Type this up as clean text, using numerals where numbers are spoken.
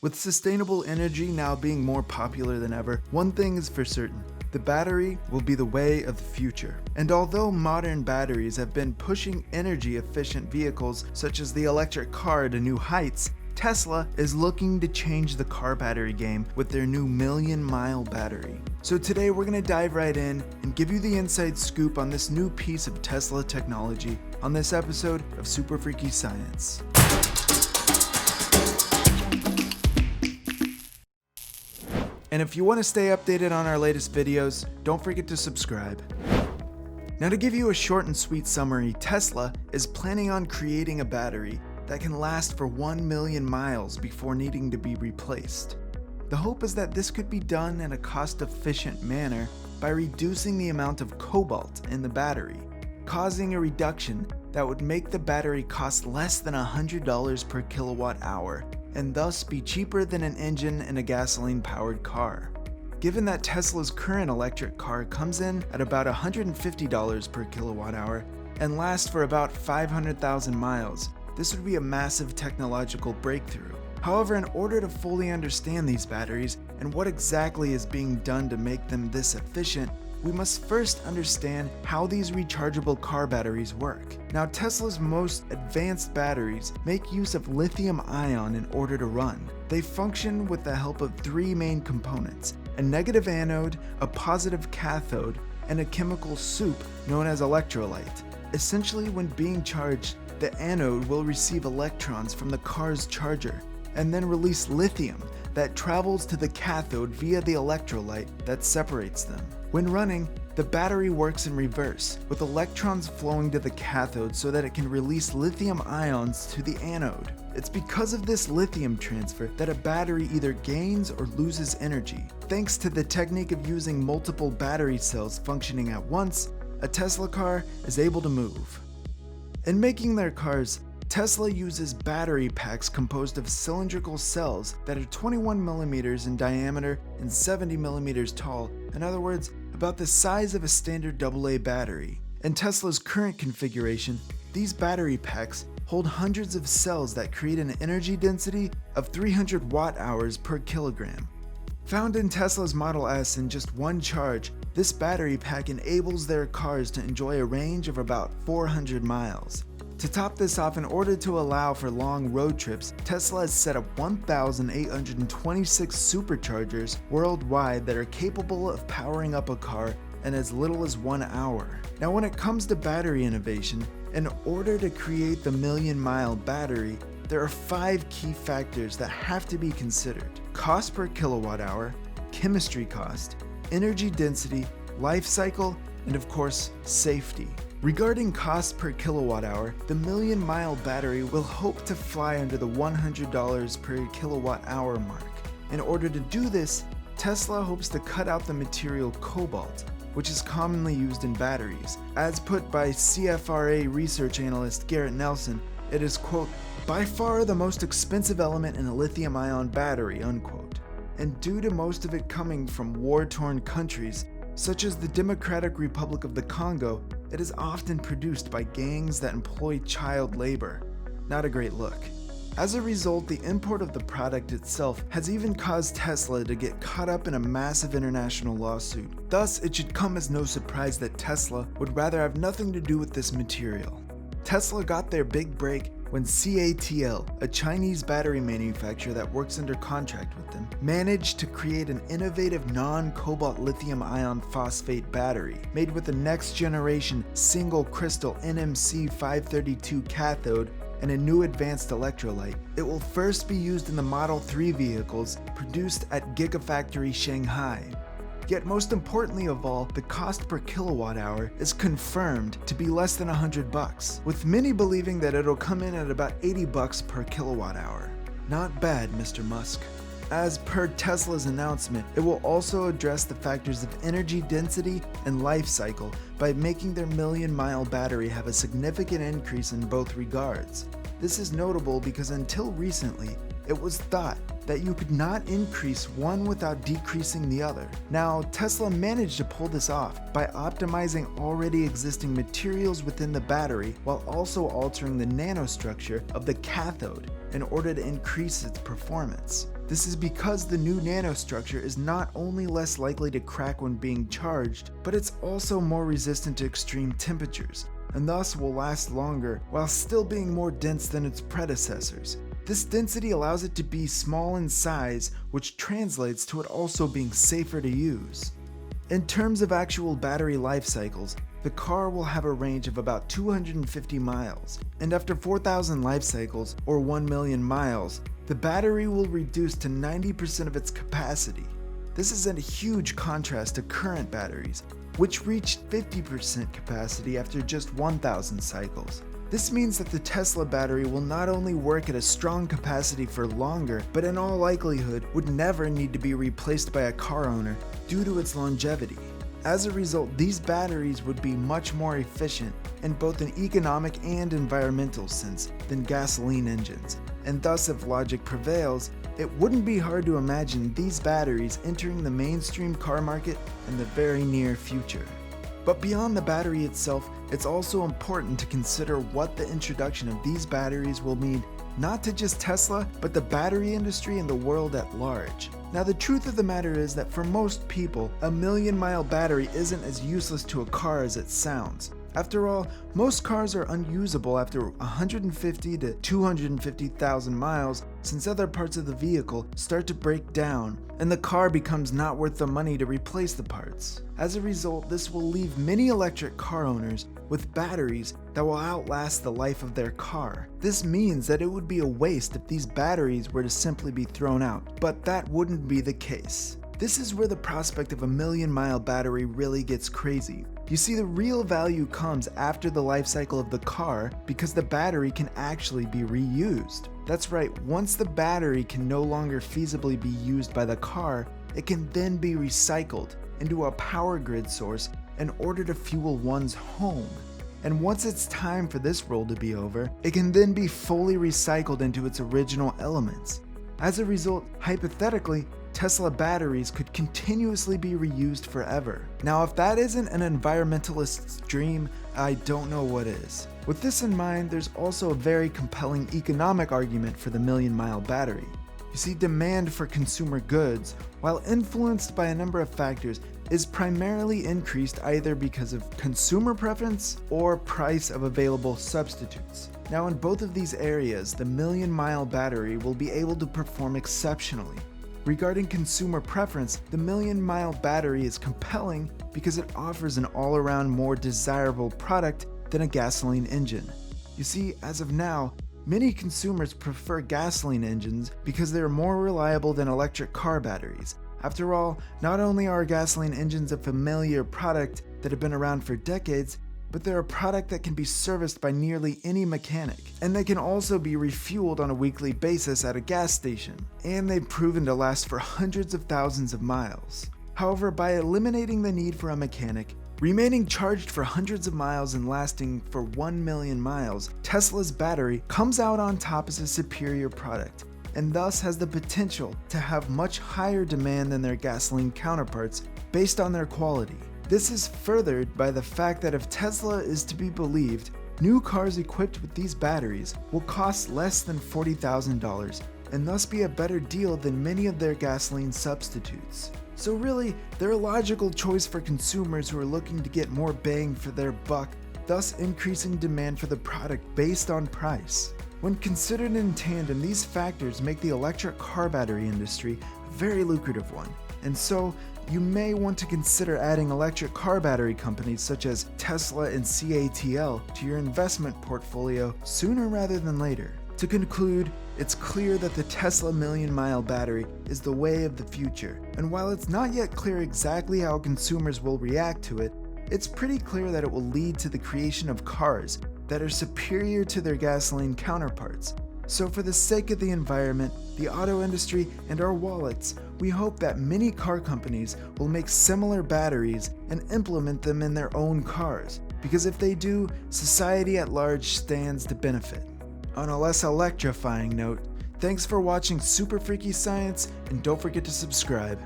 With sustainable energy now being more popular than ever, one thing is for certain. The battery will be the way of the future. And although modern batteries have been pushing energy-efficient vehicles such as the electric car to new heights, Tesla is looking to change the car battery game with their new million-mile battery. So today we're going to dive right in and give you the inside scoop on this new piece of Tesla technology on this episode of Super Freaky Science. And if you want to stay updated on our latest videos, don't forget to subscribe. Now, to give you a short and sweet summary, Tesla is planning on creating a battery that can last for 1 million miles before needing to be replaced. The hope is that this could be done in a cost-efficient manner by reducing the amount of cobalt in the battery, causing a reduction that would make the battery cost less than $100 per kilowatt hour, and thus be cheaper than an engine in a gasoline-powered car. Given that Tesla's current electric car comes in at about $150 per kilowatt hour and lasts for about 500,000 miles, this would be a massive technological breakthrough. However, in order to fully understand these batteries and what exactly is being done to make them this efficient, we must first understand how these rechargeable car batteries work. Now, Tesla's most advanced batteries make use of lithium-ion in order to run. They function with the help of three main components: a negative anode, a positive cathode, and a chemical soup known as electrolyte. Essentially, when being charged, the anode will receive electrons from the car's charger and then release lithium that travels to the cathode via the electrolyte that separates them. When running, the battery works in reverse, with electrons flowing to the cathode so that it can release lithium ions to the anode. It's because of this lithium transfer that a battery either gains or loses energy. Thanks to the technique of using multiple battery cells functioning at once, a Tesla car is able to move. In making their cars, Tesla uses battery packs composed of cylindrical cells that are 21 millimeters in diameter and 70 millimeters tall, in other words, about the size of a standard AA battery. In Tesla's current configuration, these battery packs hold hundreds of cells that create an energy density of 300 watt-hours per kilogram. Found in Tesla's Model S in just one charge, this battery pack enables their cars to enjoy a range of about 400 miles. To top this off, in order to allow for long road trips, Tesla has set up 1,826 superchargers worldwide that are capable of powering up a car in as little as 1 hour. Now, when it comes to battery innovation, in order to create the million-mile battery, there are 5 key factors that have to be considered: cost per kilowatt hour, chemistry cost, energy density, life cycle, and of course, safety. Regarding cost per kilowatt hour, the million-mile battery will hope to fly under the $100 per kilowatt hour mark. In order to do this, Tesla hopes to cut out the material cobalt, which is commonly used in batteries. As put by CFRA research analyst Garrett Nelson, it is, quote, "by far the most expensive element in a lithium-ion battery," unquote. And due to most of it coming from war-torn countries, such as the Democratic Republic of the Congo, it is often produced by gangs that employ child labor. Not a great look. As a result, the import of the product itself has even caused Tesla to get caught up in a massive international lawsuit. Thus, it should come as no surprise that Tesla would rather have nothing to do with this material. Tesla got their big break when CATL, a Chinese battery manufacturer that works under contract with them, managed to create an innovative non-cobalt lithium iron phosphate battery made with the next generation single crystal NMC 532 cathode and a new advanced electrolyte. It will first be used in the Model 3 vehicles produced at Gigafactory Shanghai. Yet most importantly of all, the cost per kilowatt hour is confirmed to be less than $100, with many believing that it'll come in at about $80 per kilowatt hour. Not bad, Mr. Musk. As per Tesla's announcement, it will also address the factors of energy density and life cycle by making their million-mile battery have a significant increase in both regards. This is notable because until recently, it was thought that you could not increase one without decreasing the other. Now, Tesla managed to pull this off by optimizing already existing materials within the battery while also altering the nanostructure of the cathode in order to increase its performance. This is because the new nanostructure is not only less likely to crack when being charged, but it's also more resistant to extreme temperatures, and thus will last longer while still being more dense than its predecessors. This density allows it to be small in size, which translates to it also being safer to use. In terms of actual battery life cycles, the car will have a range of about 250 miles, and after 4,000 life cycles, or 1 million miles, the battery will reduce to 90% of its capacity. This is a huge contrast to current batteries, which reached 50% capacity after just 1,000 cycles. This means that the Tesla battery will not only work at a strong capacity for longer, but in all likelihood would never need to be replaced by a car owner due to its longevity. As a result, these batteries would be much more efficient in both an economic and environmental sense than gasoline engines, and thus if logic prevails, it wouldn't be hard to imagine these batteries entering the mainstream car market in the very near future. But beyond the battery itself, it's also important to consider what the introduction of these batteries will mean not to just Tesla, but the battery industry and the world at large. Now, the truth of the matter is that for most people, a million-mile battery isn't as useless to a car as it sounds. After all, most cars are unusable after 150 to 250,000 miles, since other parts of the vehicle start to break down and the car becomes not worth the money to replace the parts. As a result, this will leave many electric car owners with batteries that will outlast the life of their car. This means that it would be a waste if these batteries were to simply be thrown out, but that wouldn't be the case. This is where the prospect of a million-mile battery really gets crazy. You see, the real value comes after the life cycle of the car because the battery can actually be reused. That's right, once the battery can no longer feasibly be used by the car, it can then be recycled into a power grid source in order to fuel one's home. And once it's time for this role to be over, it can then be fully recycled into its original elements. As a result, hypothetically, Tesla batteries could continuously be reused forever. Now, if that isn't an environmentalist's dream, I don't know what is. With this in mind, there's also a very compelling economic argument for the million-mile battery. You see, demand for consumer goods, while influenced by a number of factors, is primarily increased either because of consumer preference or price of available substitutes. Now, in both of these areas, the million-mile battery will be able to perform exceptionally. Regarding consumer preference, the million-mile battery is compelling because it offers an all-around more desirable product than a gasoline engine. You see, as of now, many consumers prefer gasoline engines because they are more reliable than electric car batteries. After all, not only are gasoline engines a familiar product that have been around for decades, but they're a product that can be serviced by nearly any mechanic, and they can also be refueled on a weekly basis at a gas station, and they've proven to last for hundreds of thousands of miles. However, by eliminating the need for a mechanic, remaining charged for hundreds of miles and lasting for 1 million miles, Tesla's battery comes out on top as a superior product, and thus has the potential to have much higher demand than their gasoline counterparts based on their quality. This is furthered by the fact that if Tesla is to be believed, new cars equipped with these batteries will cost less than $40,000 and thus be a better deal than many of their gasoline substitutes. So really, they're a logical choice for consumers who are looking to get more bang for their buck, thus increasing demand for the product based on price. When considered in tandem, these factors make the electric car battery industry a very lucrative one, and so you may want to consider adding electric car battery companies such as Tesla and CATL to your investment portfolio sooner rather than later. To conclude, it's clear that the Tesla million-mile battery is the way of the future, and while it's not yet clear exactly how consumers will react to it, it's pretty clear that it will lead to the creation of cars that are superior to their gasoline counterparts. So for the sake of the environment, the auto industry, and our wallets, we hope that many car companies will make similar batteries and implement them in their own cars, because if they do, society at large stands to benefit. On a less electrifying note, thanks for watching Super Freaky Science, and don't forget to subscribe.